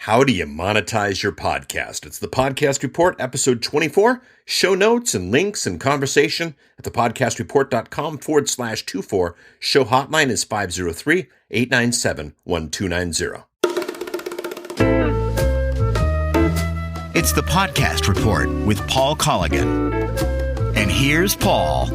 How do you monetize your podcast? It's the Podcast Report, episode 24. Show notes and links and conversation at thepodcastreport.com/24. Show hotline is 503-897-1290. It's the Podcast Report with Paul Colligan. And here's Paul.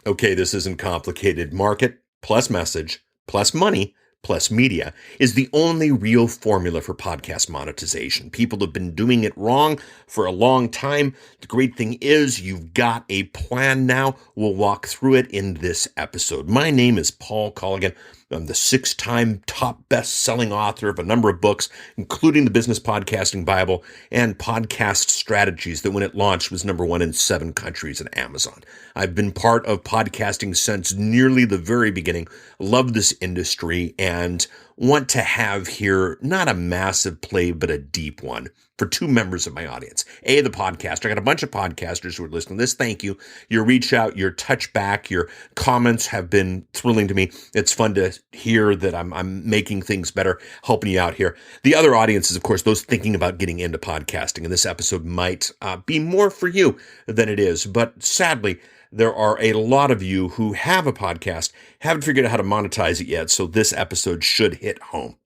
Okay, this isn't complicated. Market plus message plus money plus media is the only real formula for podcast monetization. People have been doing it wrong for a long time. The great thing is you've got a plan now. We'll walk through it in this episode. My name is Paul Colligan. I'm the 6-time top best-selling author of a number of books, including the Business Podcasting Bible and Podcast Strategies that when it launched was #1 in 7 countries on Amazon. I've been part of podcasting since nearly the very beginning. Love this industry and want to have here not a massive play, but a deep one for 2 members of my audience. A, the podcaster. I got a bunch of podcasters who are listening to this. Thank you. Your reach out, your touch back, your comments have been thrilling to me. It's fun to hear that I'm making things better, helping you out here. The other audience is, of course, those thinking about getting into podcasting, and this episode might be more for you than it is. But sadly, there are a lot of you who have a podcast, haven't figured out how to monetize it yet, so this episode should hit home.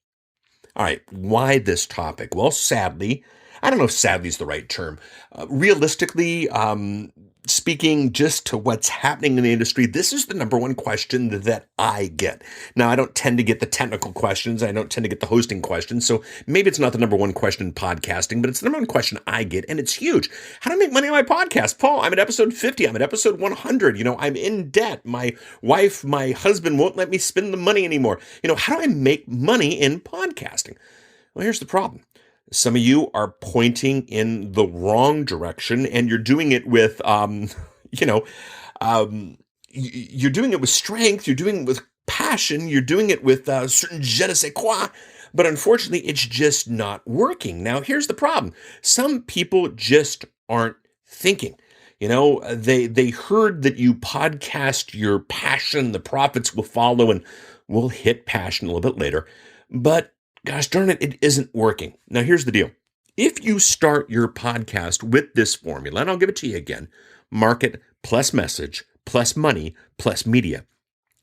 All right, why this topic? Well, sadly, I don't know if sadly is the right term. Realistically, speaking just to what's happening in the industry, this is the #1 question that I get. Now, I don't tend to get the technical questions. I don't tend to get the hosting questions. So maybe it's not the #1 question in podcasting, but it's the #1 question I get, and it's huge. How do I make money on my podcast? Paul, I'm at episode 50. I'm at episode 100. I'm in debt. My wife, my husband won't let me spend the money anymore. How do I make money in podcasting? Well, here's the problem. Some of you are pointing in the wrong direction, and you're doing it with, you're doing it with strength. You're doing it with passion. You're doing it with a certain je ne sais quoi. But unfortunately, it's just not working. Now, here's the problem. Some people just aren't thinking. They heard that you podcast your passion, the profits will follow, and we'll hit passion a little bit later. But gosh darn it, it isn't working. Now, here's the deal. If you start your podcast with this formula, and I'll give it to you again, market plus message plus money plus media.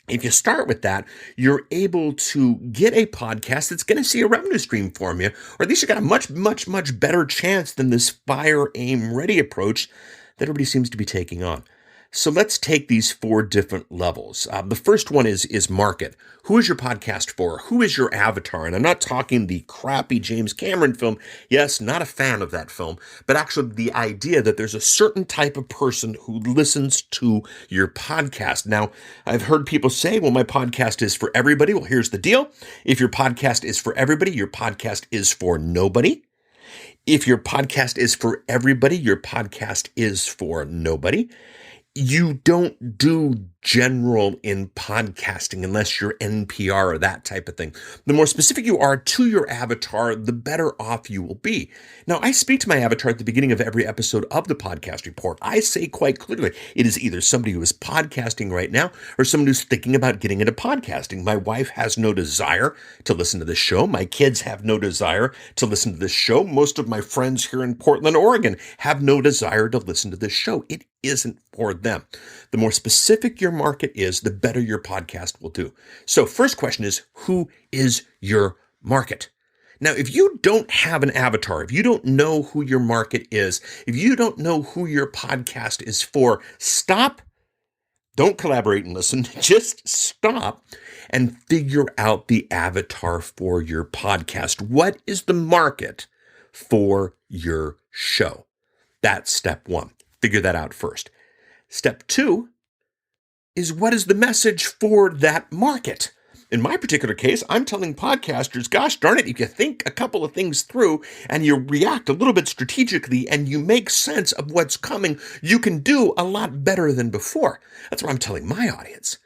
If you start with that, you're able to get a podcast that's going to see a revenue stream for you, or at least you got a much, much, much better chance than this fire, aim, ready approach that everybody seems to be taking on. So let's take these 4 different levels. The first one is market. Who is your podcast for? Who is your avatar? And I'm not talking the crappy James Cameron film. Yes, not a fan of that film, but actually the idea that there's a certain type of person who listens to your podcast. Now, I've heard people say, well, my podcast is for everybody. Well, here's the deal. If your podcast is for everybody, your podcast is for nobody. If your podcast is for everybody, your podcast is for nobody. You don't do general in podcasting unless you're NPR or that type of thing. The more specific you are to your avatar, the better off you will be. Now, I speak to my avatar at the beginning of every episode of the Podcast Report. I say quite clearly, it is either somebody who is podcasting right now or somebody who's thinking about getting into podcasting. My wife has no desire to listen to this show. My kids have no desire to listen to this show. Most of my friends here in Portland, Oregon have no desire to listen to this show. It isn't for them. The more specific your market is, the better your podcast will do. So first question is, who is your market? Now, if you don't have an avatar, if you don't know who your market is, if you don't know who your podcast is for, stop. Don't collaborate and listen. Just stop and figure out the avatar for your podcast. What is the market for your show? That's step 1. Figure that out first. Step 2 is, what is the message for that market? In my particular case, I'm telling podcasters, gosh darn it, if you think a couple of things through and you react a little bit strategically and you make sense of what's coming, you can do a lot better than before. That's what I'm telling my audience.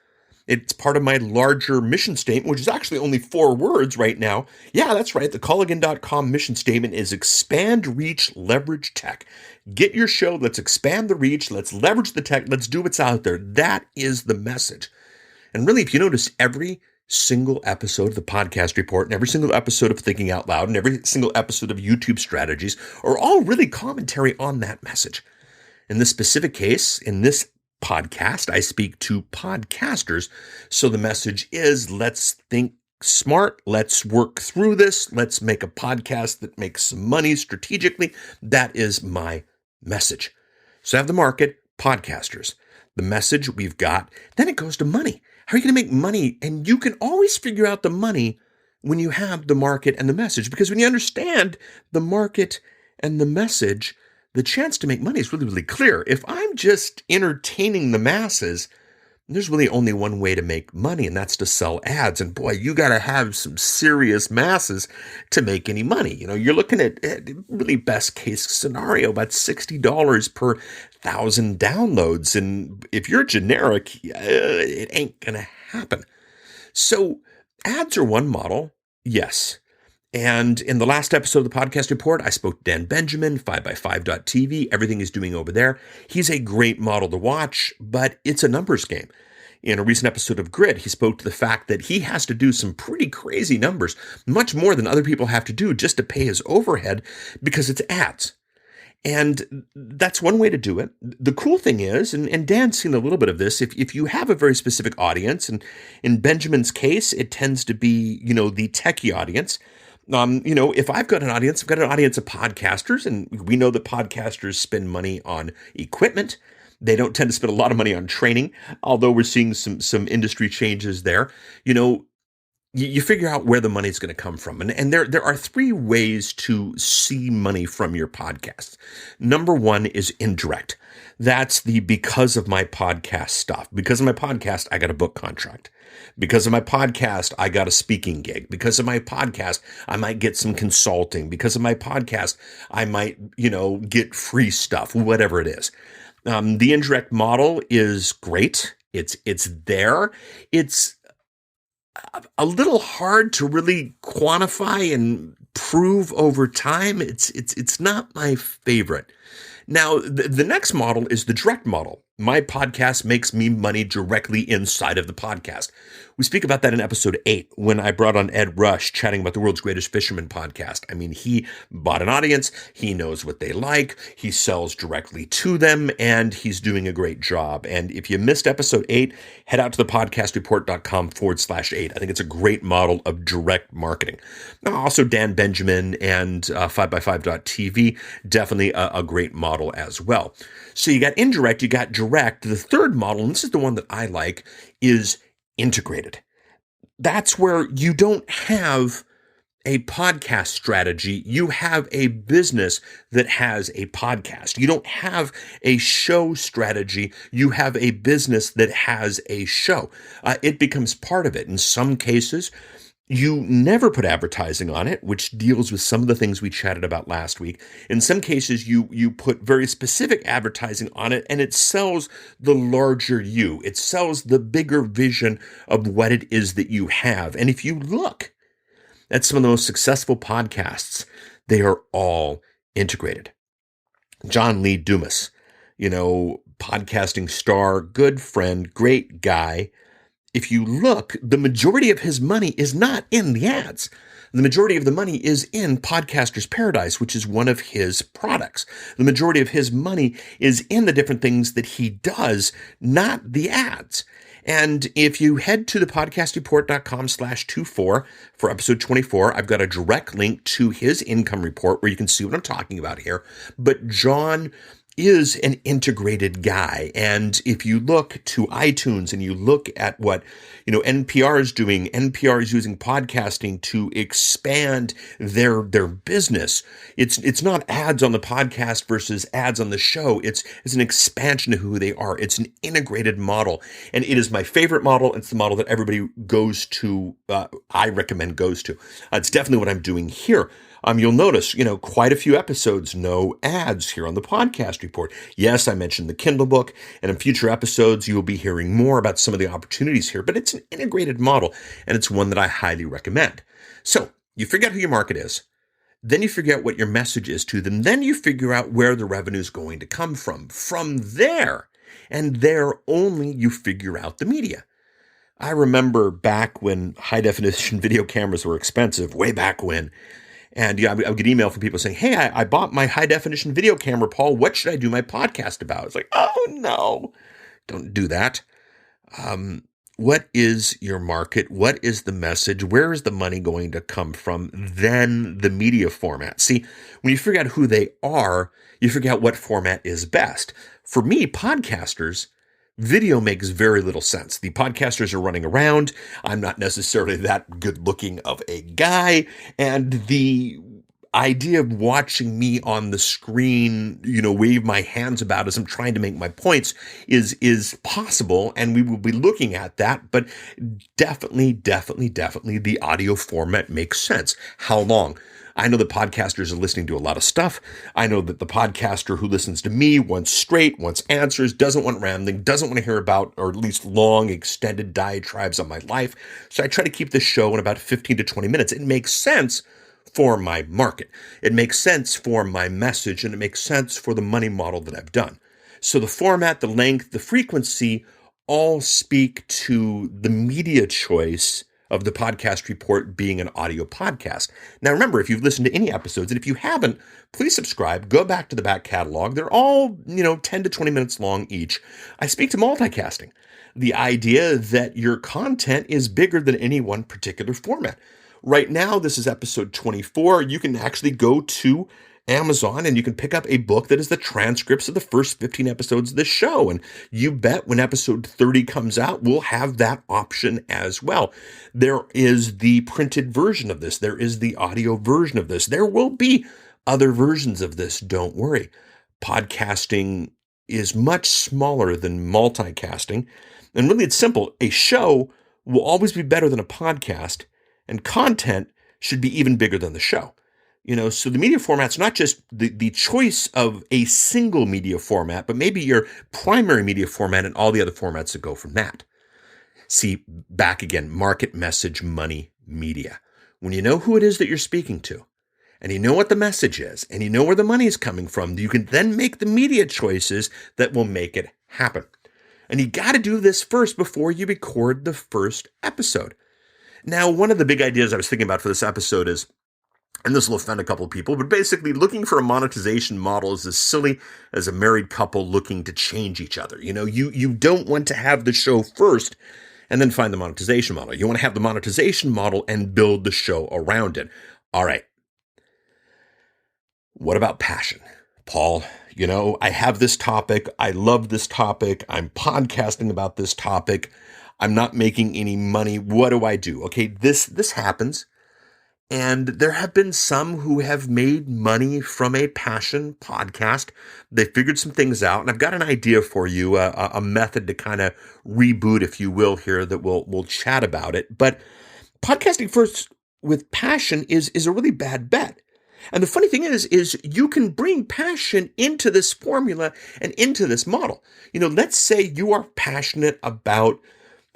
It's part of my larger mission statement, which is actually only 4 words right now. Yeah, that's right. The Colligan.com mission statement is expand, reach, leverage tech. Get your show. Let's expand the reach. Let's leverage the tech. Let's do what's out there. That is the message. And really, if you notice, every single episode of the Podcast Report and every single episode of Thinking Out Loud and every single episode of YouTube Strategies are all really commentary on that message. In this specific case, in this podcast, I speak to podcasters. So the message is, let's think smart. Let's work through this. Let's make a podcast that makes some money strategically. That is my message. So I have the market, podcasters. The message we've got, then it goes to money. How are you going to make money? And you can always figure out the money when you have the market and the message, because when you understand the market and the message, the chance to make money is really, really clear. If I'm just entertaining the masses, there's really only one way to make money, and that's to sell ads. And boy, you got to have some serious masses to make any money. You're looking at really best case scenario, about $60 per 1,000 downloads. And if you're generic, it ain't going to happen. So ads are one model, yes. And in the last episode of the Podcast Report, I spoke to Dan Benjamin, 5x5.tv. Everything he's doing over there. He's a great model to watch, but it's a numbers game. In a recent episode of Grid, he spoke to the fact that he has to do some pretty crazy numbers, much more than other people have to do just to pay his overhead because it's ads. And that's one way to do it. The cool thing is, and Dan's seen a little bit of this, if you have a very specific audience, and in Benjamin's case, it tends to be, the techie audience. If I've got an audience, I've got an audience of podcasters, and we know that podcasters spend money on equipment. They don't tend to spend a lot of money on training, although we're seeing some industry changes there. You figure out where the money is going to come from. And there are three ways to see money from your podcast. Number one is indirect. That's the because of my podcast stuff. Because of my podcast, I got a book contract. Because of my podcast, I got a speaking gig. Because of my podcast, I might get some consulting. Because of my podcast, I might, get free stuff, whatever it is. The indirect model is great. It's there. It's a little hard to really quantify and prove over time. It's not my favorite. Now, the next model is the direct model. My podcast makes me money directly inside of the podcast. We speak about that in episode 8 when I brought on Ed Rush chatting about the world's greatest fisherman podcast. I mean, he bought an audience. He knows what they like. He sells directly to them, and he's doing a great job. And if you missed episode 8, head out to thepodcastreport.com/8. I think it's a great model of direct marketing. Now, also Dan Benjamin and 5x5.tv, definitely a great model as well. So you got indirect, you got direct. The third model, and this is the one that I like, is integrated. That's where you don't have a podcast strategy. You have a business that has a podcast. You don't have a show strategy. You have a business that has a show. It becomes part of it. In some cases, you never put advertising on it, which deals with some of the things we chatted about last week. In some cases, you put very specific advertising on it, and it sells the larger you. It sells the bigger vision of what it is that you have. And if you look at some of the most successful podcasts, they are all integrated. John Lee Dumas, podcasting star, good friend, great guy. If you look, the majority of his money is not in the ads. The majority of the money is in Podcaster's Paradise, which is one of his products. The majority of his money is in the different things that he does, not the ads. And if you head to thepodcastreport.com/24 for episode 24, I've got a direct link to his income report where you can see what I'm talking about here. But John is an integrated guy. And if you look to iTunes and you look at what, NPR is doing, NPR is using podcasting to expand their business. It's not ads on the podcast versus ads on the show. It's an expansion of who they are. It's an integrated model. And it is my favorite model. It's the model that everybody goes to, I recommend goes to. It's definitely what I'm doing here. You'll notice, quite a few episodes, no ads here on the Podcast Report. Yes, I mentioned the Kindle book, and in future episodes, you will be hearing more about some of the opportunities here, but it's an integrated model, and it's one that I highly recommend. So you figure out who your market is, then you figure out what your message is to them, then you figure out where the revenue is going to come from. From there, and there only, you figure out the media. I remember back when high definition video cameras were expensive, way back when. And I would get email from people saying, hey, I bought my high definition video camera, Paul. What should I do my podcast about? It's like, oh, no, don't do that. What is your market? What is the message? Where is the money going to come from? Then the media format. See, when you figure out who they are, you figure out what format is best. For me, podcasters, video makes very little sense. The podcasters are running around. I'm not necessarily that good looking of a guy. And the idea of watching me on the screen, wave my hands about as I'm trying to make my points is possible. And we will be looking at that. But definitely the audio format makes sense. How long? I know that podcasters are listening to a lot of stuff. I know that the podcaster who listens to me wants straight, wants answers, doesn't want rambling, doesn't want to hear about, or at least long, extended diatribes on my life. So I try to keep the show in about 15 to 20 minutes. It makes sense for my market. It makes sense for my message, and it makes sense for the money model that I've done. So the format, the length, the frequency all speak to the media choice of the podcast report being an audio podcast. Now, remember, if you've listened to any episodes, and if you haven't, please subscribe, go back to the back catalog. They're all, 10 to 20 minutes long each. I speak to multicasting, the idea that your content is bigger than any one particular format. Right now, this is episode 24. You can actually go to Amazon and you can pick up a book that is the transcripts of the first 15 episodes of this show. And you bet when episode 30 comes out, we'll have that option as well. There is the printed version of this. There is the audio version of this. There will be other versions of this. Don't worry. Podcasting is much smaller than multicasting. And really, it's simple. A show will always be better than a podcast, and content should be even bigger than the show. So the media format's not just the choice of a single media format, but maybe your primary media format and all the other formats that go from that. See, back again, market, message, money, media. When you know who it is that you're speaking to, and you know what the message is, and you know where the money is coming from, you can then make the media choices that will make it happen. And you got to do this first before you record the first episode. Now, one of the big ideas I was thinking about for this episode is, and this will offend a couple of people, but basically looking for a monetization model is as silly as a married couple looking to change each other. You don't want to have the show first and then find the monetization model. You want to have the monetization model and build the show around it. All right. What about passion? Paul, I have this topic. I love this topic. I'm podcasting about this topic. I'm not making any money. What do I do? Okay, this happens. And there have been some who have made money from a passion podcast. They figured some things out, and I've got an idea for you, a method to kind of reboot, if you will, here that we'll chat about it. But podcasting first with passion is a really bad bet. And the funny thing is you can bring passion into this formula and into this model. Let's say you are passionate about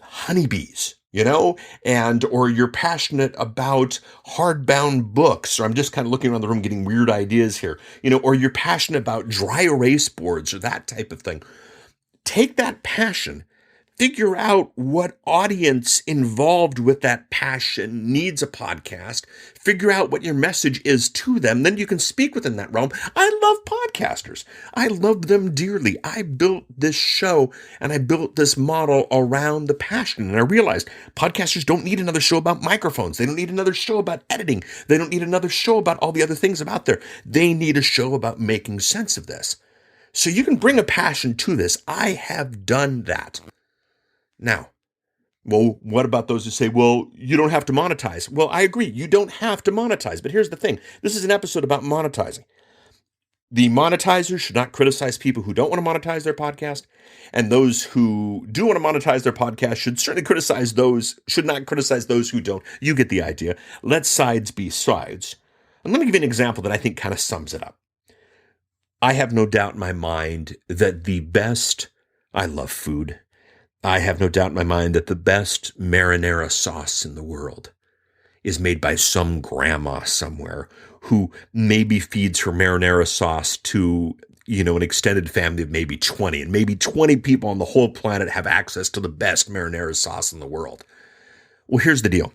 honeybees, or you're passionate about hardbound books, or I'm just kind of looking around the room getting weird ideas here, or you're passionate about dry erase boards or that type of thing. Take that passion, figure out what audience involved with that passion needs a podcast, figure out what your message is to them, then you can speak within that realm. I love podcasters. I love them dearly. I built this show and I built this model around the passion. And I realized podcasters don't need another show about microphones. They don't need another show about editing. They don't need another show about all the other things about there. They need a show about making sense of this. So you can bring a passion to this. I have done that. Now, well, what about those who say, well, you don't have to monetize? Well, I agree. You don't have to monetize. But here's the thing. This is an episode about monetizing. The monetizers should not criticize people who don't want to monetize their podcast. And those who do want to monetize their podcast should certainly should not criticize those who don't. You get the idea. Let sides be sides. And let me give you an example that I think kind of sums it up. I have no doubt in my mind that I love food. I have no doubt in my mind that the best marinara sauce in the world is made by some grandma somewhere who maybe feeds her marinara sauce to, an extended family of maybe 20, and maybe 20 people on the whole planet have access to the best marinara sauce in the world. Well, here's the deal.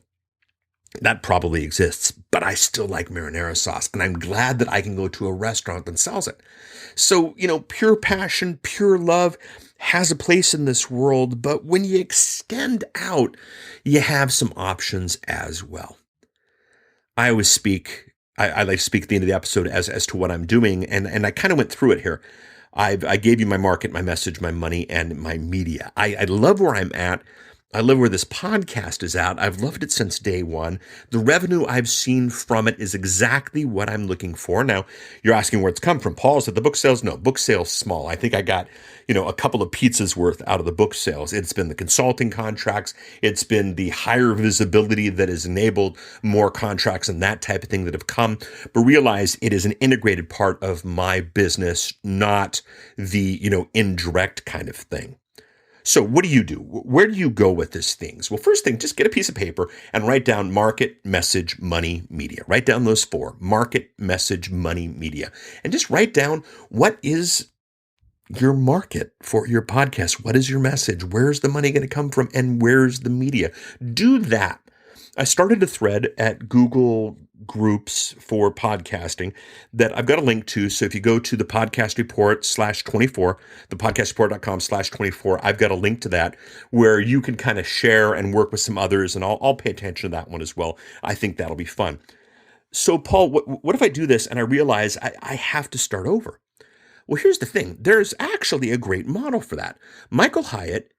That probably exists, but I still like marinara sauce, and I'm glad that I can go to a restaurant that sells it. So, pure passion, pure love has a place in this world, but when you extend out, you have some options as well. I always speak, I like to speak at the end of the episode as to what I'm doing, and I kind of went through it here. I gave you my market, my message, my money, and my media. I love where I'm at. I love where this podcast is at. I've loved it since day one. The revenue I've seen from it is exactly what I'm looking for. Now, you're asking where it's come from. Paul, is it the book sales? No, book sales small. I think I got, a couple of pizzas worth out of the book sales. It's been the consulting contracts. It's been the higher visibility that has enabled more contracts and that type of thing that have come. But realize it is an integrated part of my business, not the, indirect kind of thing. So what do you do? Where do you go with these things? Well, first thing, just get a piece of paper and write down market, message, money, media. Write down those 4: market, message, money, media. And just write down, what is your market for your podcast? What is your message? Where's the money going to come from? And where's the media? Do that. I started a thread at Google Groups for podcasting that I've got a link to. So if you go to the podcast report /24, thepodcastreport.com/24, I've got a link to that where you can kind of share and work with some others, and I'll pay attention to that one as well. I think that'll be fun. So Paul, what if I do this and I realize I have to start over? Well, here's the thing. There's actually a great model for that. Michael Hyatt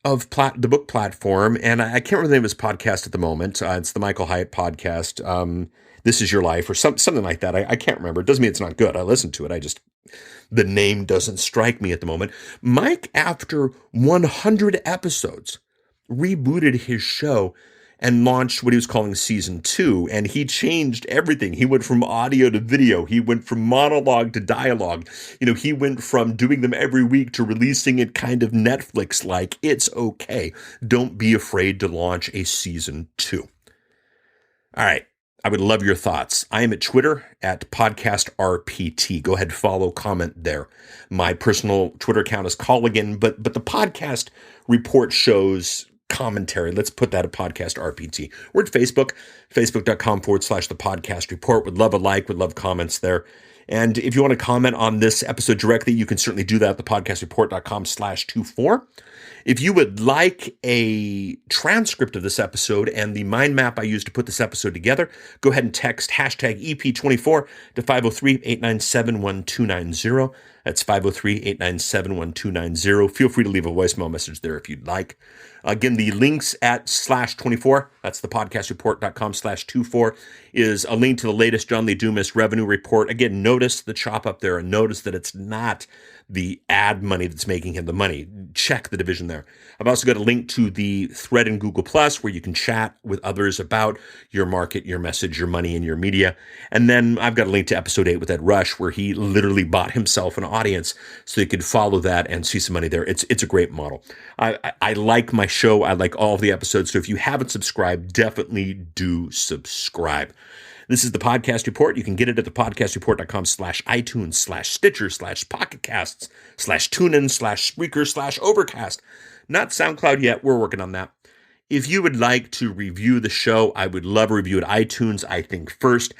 of the book platform, and I can't remember the name of his podcast at the moment. It's the Michael Hyatt podcast. This Is Your Life, or something like that. I can't remember. It doesn't mean it's not good. I listen to it. The name doesn't strike me at the moment. Mike, after 100 episodes, rebooted his show and launched what he was calling season 2. And he changed everything. He went from audio to video. He went from monologue to dialogue. He went from doing them every week to releasing it kind of Netflix-like. It's okay. Don't be afraid to launch a season 2. All right. I would love your thoughts. I am at Twitter at PodcastRPT. Go ahead, follow, comment there. My personal Twitter account is Colligan, but the podcast report shows commentary. Let's put that at Podcast RPT. We're at Facebook, facebook.com/the podcast report. Would love a like, would love comments there. And if you want to comment on this episode directly, you can certainly do that at thepodcastreport.com/24. If you would like a transcript of this episode and the mind map I used to put this episode together, go ahead and text hashtag EP24 to 503-897-1290. That's 503-897-1290. Feel free to leave a voicemail message there if you'd like. Again, the links at /24, that's thepodcastreport.com/24, is a link to the latest John Lee Dumas revenue report. Again, notice the chop up there and notice that it's not the ad money that's making him the money. Check the division there. I've also got a link to the thread in Google Plus where you can chat with others about your market, your message, your money, and your media. And then I've got a link to episode 8 with Ed Rush where he literally bought himself an audience so you could follow that and see some money there. It's a great model. I like my show. I like all of the episodes. So if you haven't subscribed, definitely do subscribe. This is the Podcast Report. You can get it at thepodcastreport.com/iTunes/Stitcher/Pocketcasts/TuneIn/Spreaker/Overcast. Not SoundCloud yet. We're working on that. If you would like to review the show, I would love a review at iTunes, I think first,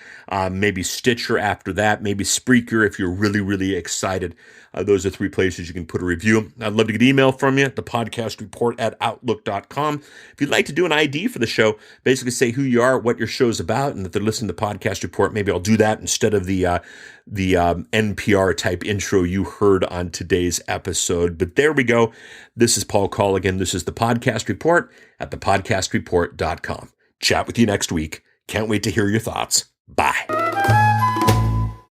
maybe Stitcher after that, maybe Spreaker if you're really, really excited. Those are 3 places you can put a review. I'd love to get an email from you at thepodcastreport@outlook.com. If you'd like to do an ID for the show, basically say who you are, what your show's about, and if they're listening to the Podcast Report, maybe I'll do that instead of the NPR type intro you heard on today's episode. But there we go. This is Paul Colligan. This is the Podcast Report at thepodcastreport.com. Chat with you next week. Can't wait to hear your thoughts. Bye.